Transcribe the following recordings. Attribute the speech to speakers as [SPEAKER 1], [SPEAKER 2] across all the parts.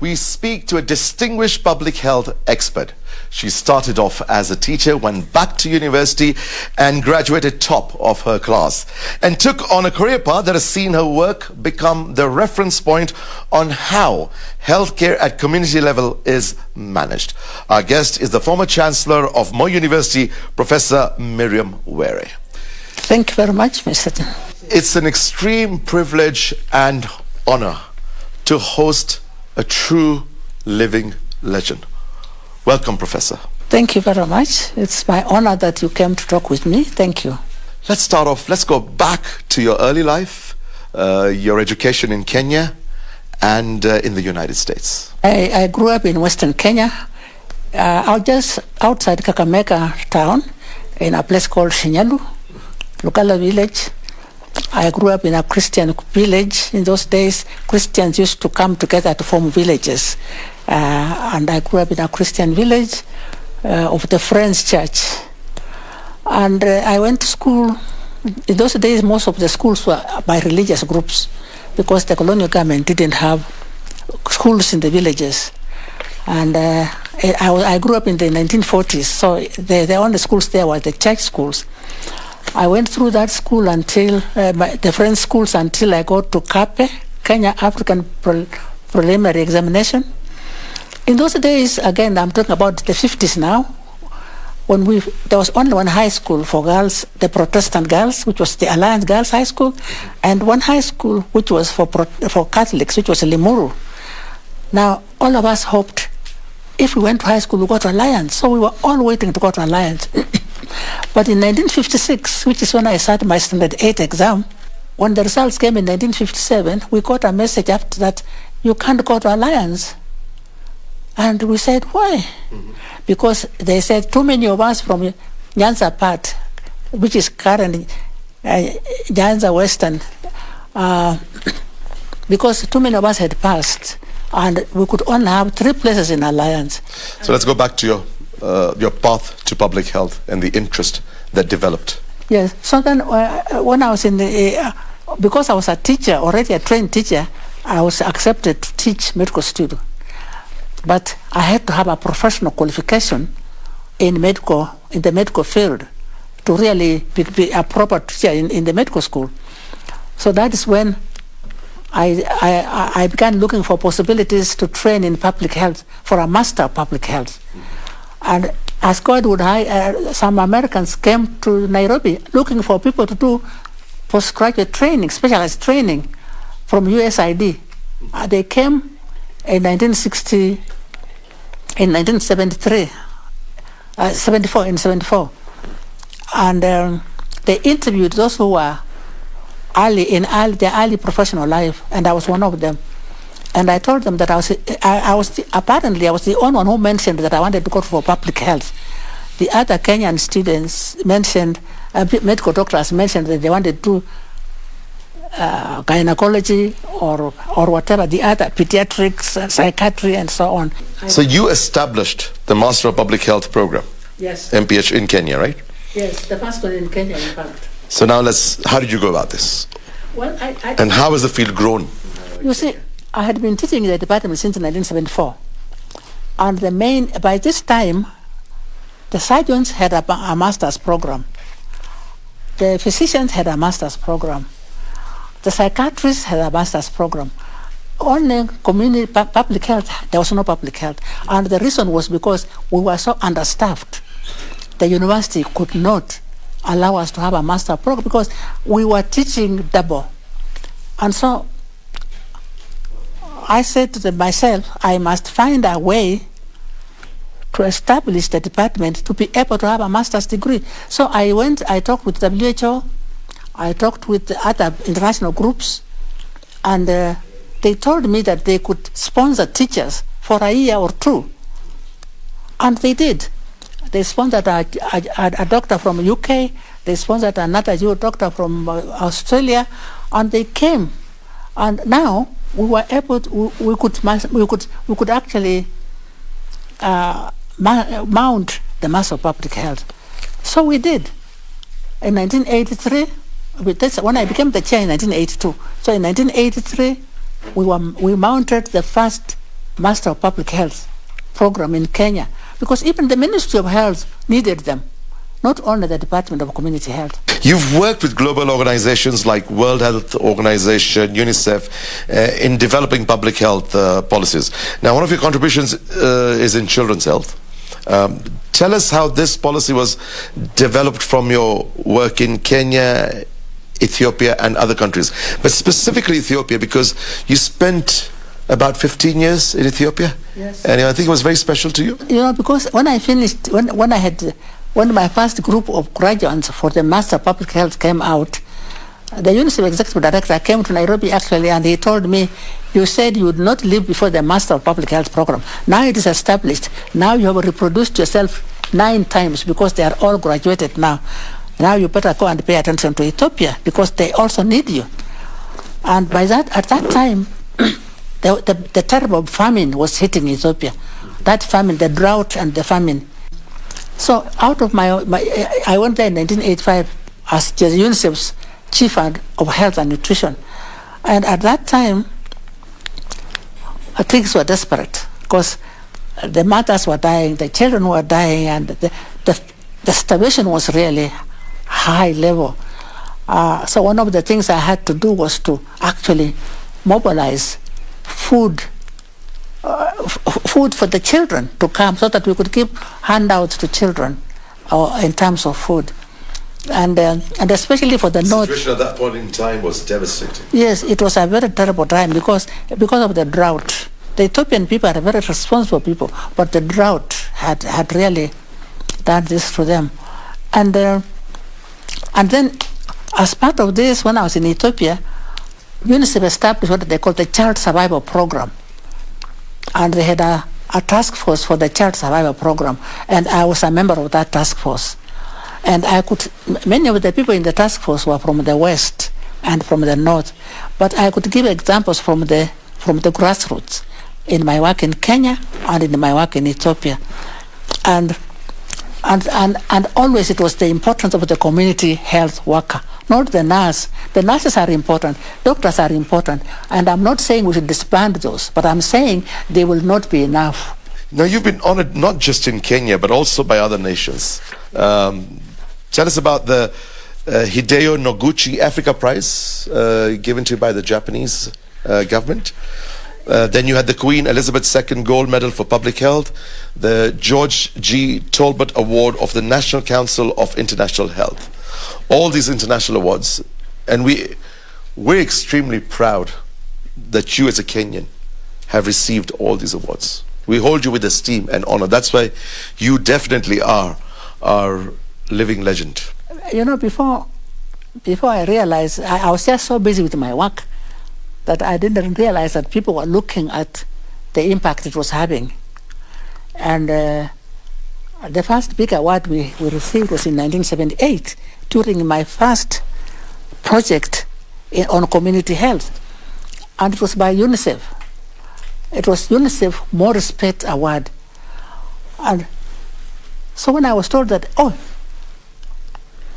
[SPEAKER 1] we speak to a distinguished public health expert. She started off as a teacher, went back to university and graduated top of her class, and took on a career path that has seen her work become the reference point on how healthcare at community level is managed. Our guest is the former Chancellor of Moi University, Professor Miriam Were.
[SPEAKER 2] Thank you very much, Mr.
[SPEAKER 1] It's an extreme privilege and honor to host a true living legend. Welcome, Professor.
[SPEAKER 2] Thank you very much. It's my honor that you came to talk with me. Thank you.
[SPEAKER 1] Let's start off. Let's go back to your early life, your education in Kenya and in the United States.
[SPEAKER 2] I grew up in Western Kenya. I was just outside Kakamega town in a place called Shinyalu, Lukala village. I grew up in a Christian village. In those days, Christians used to come together to form villages. And I grew up in a Christian village of the Friends Church. And I went to school. In those days, most of the schools were by religious groups because the colonial government didn't have schools in the villages. And I grew up in the 1940s, so the only schools there were the church schools. I went through that school until, the French schools, until I got to KAPE, Kenya African Preliminary Examination. In those days, again, I'm talking about the 50s now, when there was only one high school for girls, the Protestant girls, which was the Alliance Girls High School, and one high school which was for Catholics, which was Limuru. Now, all of us hoped if we went to high school, we got to Alliance. So we were all waiting to go to Alliance. But in 1956, which is when I started my Standard 8 exam, when the results came in 1957, we got a message after that, you can't go to Alliance. And we said, why? Because they said too many of us from Nyanza part, which is currently Nyanza Western, because too many of us had passed, and we could only have 3 places in Alliance.
[SPEAKER 1] So let's go back to your path to public health and the interest that developed.
[SPEAKER 2] Yes. So then when I was in the, because I was a teacher, already a trained teacher, I was accepted to teach medical students. But I had to have a professional qualification in the medical field to really be a proper teacher in the medical school. So that is when I began looking for possibilities to train in public health for a master of public health. And as God would, some Americans came to Nairobi looking for people to do postgraduate training, specialized training from USID. They came in 1974, and they interviewed those who were their early professional life, and I was one of them. And I told them that apparently I was the only one who mentioned that I wanted to go for public health. The other Kenyan students mentioned, medical doctors mentioned that they wanted to do gynecology or whatever, the other pediatrics, psychiatry, and so on.
[SPEAKER 1] So you established the Master of Public Health program?
[SPEAKER 2] Yes.
[SPEAKER 1] MPH in Kenya, right?
[SPEAKER 2] Yes, the first one in Kenya, in fact.
[SPEAKER 1] So now how did you go about this?
[SPEAKER 2] Well,
[SPEAKER 1] and how has the field grown?
[SPEAKER 2] You see, I had been teaching in the department since 1974. And by this time, the surgeons had a master's program. The physicians had a master's program. The psychiatrists had a master's program. Only community public health, there was no public health. And the reason was because we were so understaffed. The university could not allow us to have a master program because we were teaching double. And so I said to myself, I must find a way to establish the department to be able to have a master's degree. So I talked with WHO, I talked with the other international groups, and they told me that they could sponsor teachers for a year or 2. And they did. They sponsored a doctor from UK, they sponsored another doctor from Australia, and they came. And now we were able to, we could actually mount the Master of Public Health. So we did. In 1983, when I became the chair in 1982. So in 1983, we mounted the first Master of Public Health program in Kenya, because even the Ministry of Health needed them, not only the Department of Community Health.
[SPEAKER 1] You've worked with global organizations like World Health Organization, UNICEF, in developing public health policies. Now, one of your contributions is in children's health. Tell us how this policy was developed from your work in Kenya, Ethiopia, and other countries. But specifically Ethiopia, because you spent about 15 years in Ethiopia.
[SPEAKER 2] Yes.
[SPEAKER 1] And I think it was very special to you.
[SPEAKER 2] You know, because when I finished, when my first group of graduates for the Master of Public Health came out, the UNICEF Executive Director came to Nairobi actually, and he told me, you said you would not leave before the Master of Public Health program. Now it is established. Now you have reproduced yourself 9 times because they are all graduated now. Now you better go and pay attention to Ethiopia because they also need you. And by that, at that time, the terrible famine was hitting Ethiopia. That famine, the drought and the famine. So out of I went there in 1985 as the UNICEF's Chief of Health and Nutrition. And at that time, things were desperate because the mothers were dying, the children were dying, and the starvation was really high level. So one of the things I had to do was to actually mobilize food for the children to come so that we could give handouts to children in terms of food. And especially for the north.
[SPEAKER 1] The situation at that point in time was devastating.
[SPEAKER 2] Yes, it was a very terrible time because of the drought. The Ethiopian people are very responsible people, but the drought had really done this to them. And then, as part of this, when I was in Ethiopia, UNICEF established what they call the Child Survival Program. And they had a task force for the Child Survival Program, and I was a member of that task force. And many of the people in the task force were from the West and from the North, but I could give examples from the grassroots in my work in Kenya and in my work in Ethiopia. And always it was the importance of the community health worker, not the nurse. The nurses are important, doctors are important, and I'm not saying we should disband those, but I'm saying they will not be enough.
[SPEAKER 1] Now, you've been honored not just in Kenya, but also by other nations. Tell us about the Hideo Noguchi Africa Prize given to you by the Japanese government. Then you had the Queen Elizabeth II Gold Medal for Public Health, the George G. Talbot Award of the National Council of International Health. All these international awards. And we're extremely proud that you as a Kenyan have received all these awards. We hold you with esteem and honor. That's why you definitely are our living legend.
[SPEAKER 2] You know, before I realized, I was just so busy with my work that I didn't realize that people were looking at the impact it was having. And the first big award we received was in 1978 during my first project on community health. And it was by UNICEF. It was UNICEF More Respect Award. And so when I was told that,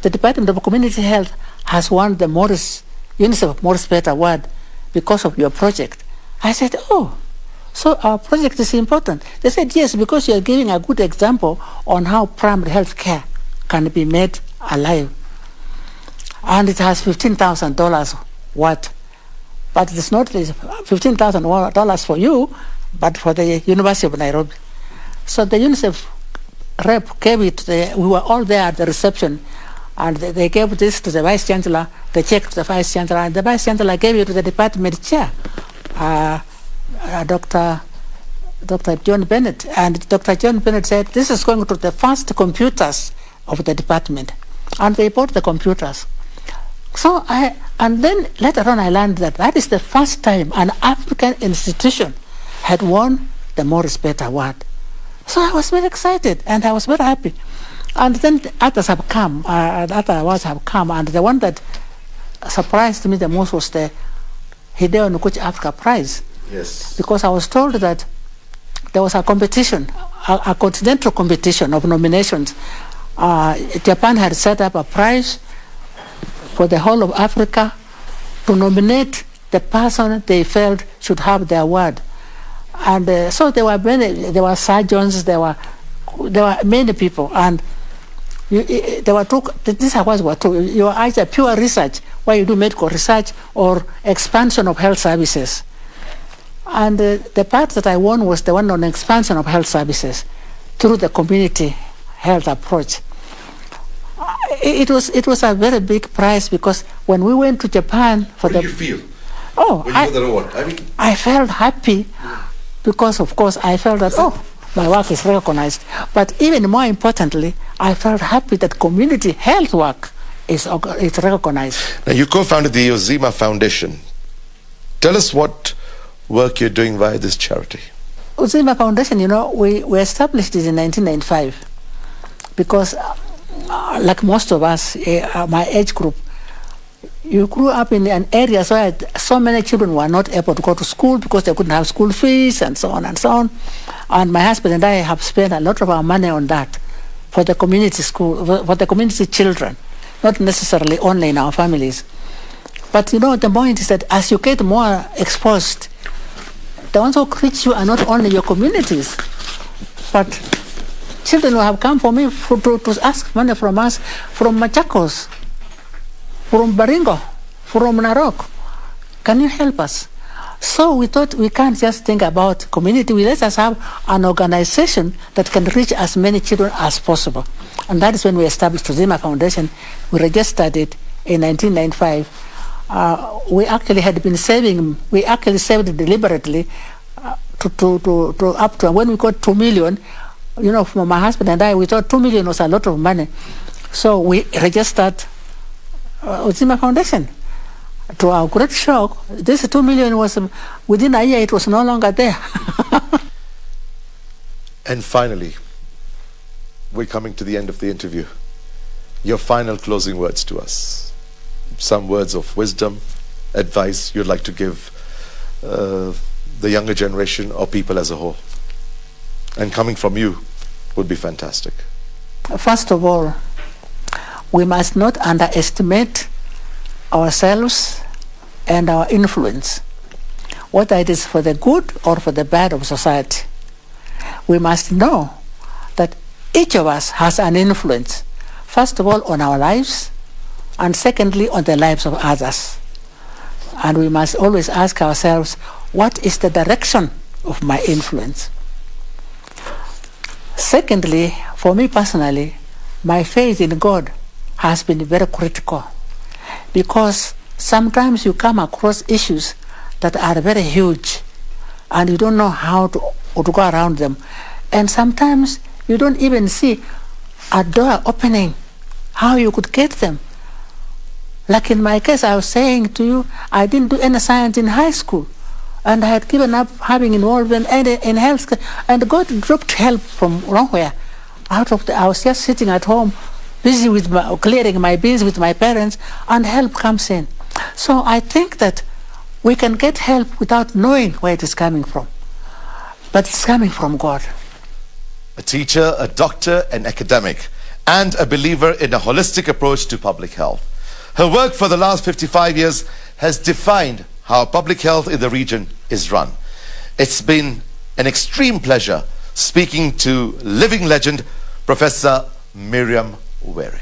[SPEAKER 2] the Department of Community Health has won the UNICEF More Respect Award because of your project, I said, so our project is important. They said, yes, because you are giving a good example on how primary health care can be made alive. And it has $15,000 worth. But it's not $15,000 for you, but for the University of Nairobi. So the UNICEF rep gave it, we were all there at the reception, and they gave this to the Vice Chancellor, the check to the Vice Chancellor, and the Vice Chancellor gave it to the department chair, Dr. John Bennett. And Dr. John Bennett said, this is going to the first computers of the department. And they bought the computers. So and then later on I learned that is the first time an African institution had won the More Respect Award. So I was very excited and I was very happy. And then others have come, other awards have come, and the one that surprised me the most was the Hideo Noguchi Africa Prize.
[SPEAKER 1] Yes.
[SPEAKER 2] Because I was told that there was a competition, a continental competition of nominations. Japan had set up a prize for the whole of Africa to nominate the person they felt should have the award. And so there were surgeons, there were many people, and there were two. These awards were two. You are either pure research, where you do medical research, or expansion of health services. And the part that I won was the one on expansion of health services through the community health approach. It was a very big prize, because when we went to Japan for
[SPEAKER 1] what did you feel?
[SPEAKER 2] Oh,
[SPEAKER 1] when you got the award?
[SPEAKER 2] I felt happy, because of course I felt that my work is recognized. But even more importantly, I felt happy that community health work is recognized.
[SPEAKER 1] Now, you co-founded the Uzima Foundation. Tell us what work you're doing via this charity.
[SPEAKER 2] Uzima Foundation, we established it in 1995 because, like most of us, my age group, you grew up in an area where so many children were not able to go to school because they couldn't have school fees and so on and so on. And my husband and I have spent a lot of our money on that for the community school, for the community children, not necessarily only in our families. But the point is that as you get more exposed, the ones who reach you are not only your communities, but children who have come for me to ask money from us, from Machakos, from Baringo, from Narok. Can you help us? So we thought we can't just think about community. Let us have an organization that can reach as many children as possible. And that is when we established Uzima Foundation. We registered it in 1995. We actually had been saving. We actually saved it deliberately to up to when we got 2 million. From my husband and I, we thought 2 million was a lot of money, so we registered Uzima Foundation. To our great shock, this 2 million was within a year. It was no longer there.
[SPEAKER 1] And finally, we're coming to the end of the interview. Your final closing words to us. Some words of wisdom, advice you'd like to give the younger generation or people as a whole. And coming from you would be fantastic.
[SPEAKER 2] First of all, we must not underestimate ourselves and our influence, whether it is for the good or for the bad of society. We must know that each of us has an influence, first of all on our lives, and secondly on the lives of others. And we must always ask ourselves, what is the direction of my influence? Secondly, for me personally, my faith in God has been very critical, because sometimes you come across issues that are very huge and you don't know how to go around them. And sometimes you don't even see a door opening, how you could get them. Like in my case, I was saying to you, I didn't do any science in high school, and I had given up having involvement in health, and God dropped help from nowhere. I was just sitting at home, busy with clearing my bills with my parents, and help comes in. So I think that we can get help without knowing where it is coming from, but it's coming from God.
[SPEAKER 1] A teacher, a doctor, an academic, and a believer in a holistic approach to public health. Her work for the last 55 years has defined how public health in the region is run. It's been an extreme pleasure speaking to living legend, Professor Miriam Were.